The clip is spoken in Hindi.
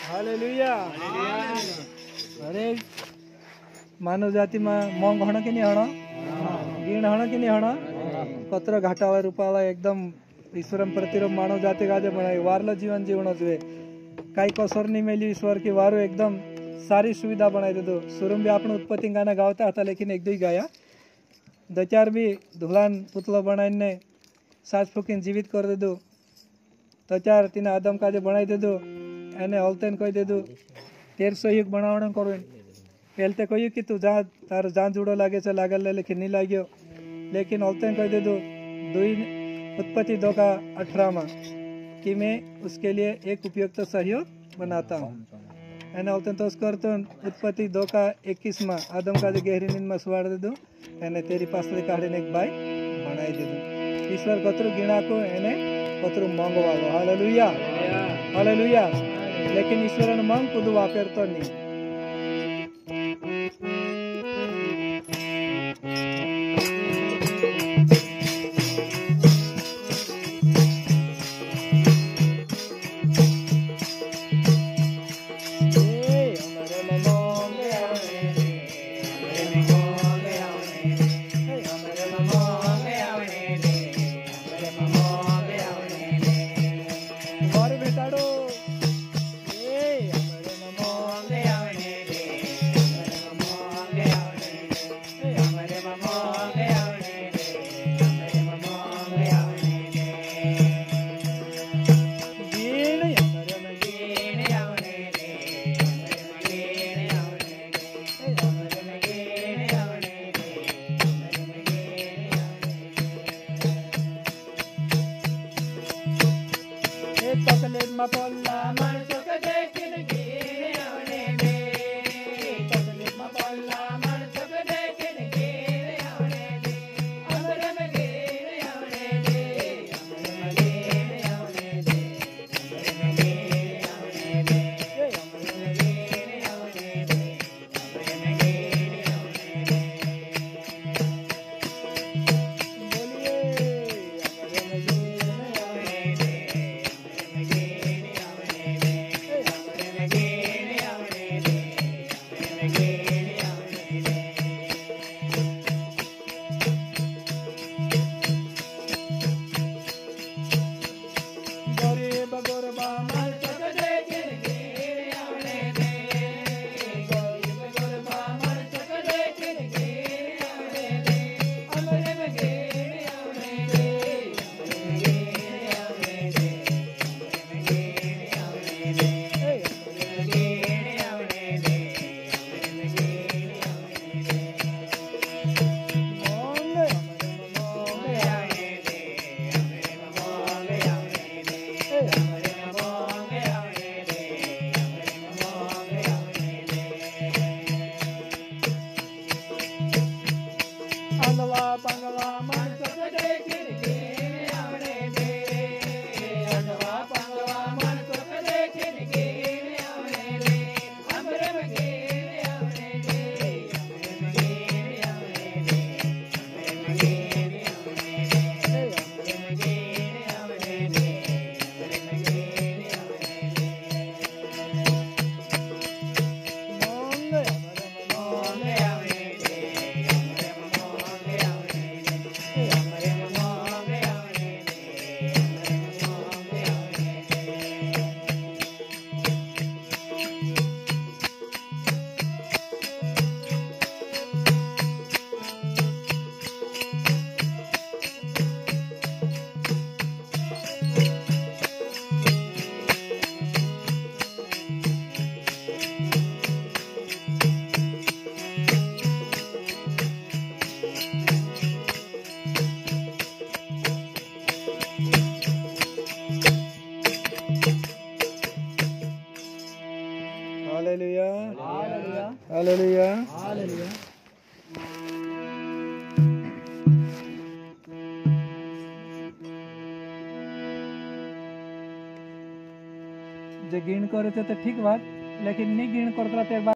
हालेलुया। अरे मानव जाति में मंग हण कि नहीं हण गीण हण कि नहीं हण कतर घाटाला रूपाला एकदम ईश्वर प्रति मानव जाति गाजे बनाए वारला जीवन जीवन जुए काही कसर नहीं मेली ईश्वर की वारो एकदम सारी सुविधा बनाई दे दो शुरू भी आपण उत्पत्ति गाना गावता था लेकिन एक दो ही गाया दो चार भी धुलान पुतला बनाने साज फूकीन जीवित कर दे दो तो चार तीन आदम काजे बनाई दे दो एने हलतेन कही दे दो तेर सहयोग बनावण करो पहले कही कि तू जा तार जान जुड़ो लागे से लागल लेकिन नहीं लाग्यो लेकिन हलतेन कही दे दो दुई उत्पत्ति 2 का 18 में कि मैं उसके लिए एक उपयुक्त सहयोग बनाता हूँ एने हलतेन तो करते उत्पत्ति 2 का 21 में आदम का गहरी नींद में सुवाड़ दे दो एने तेरी पासली काढ़ी एक बाई बनाई दे दो ईश्वर कतरू गिणा को एने कतरू मंगवावो हालेलुया हालेलुया लेकिन ईश्वर मंग कुदू वापर तो नहीं हालेलुया हालेलुया हालेलुया। जे गिण करे तो ठीक बात, लेकिन नहीं गिण करता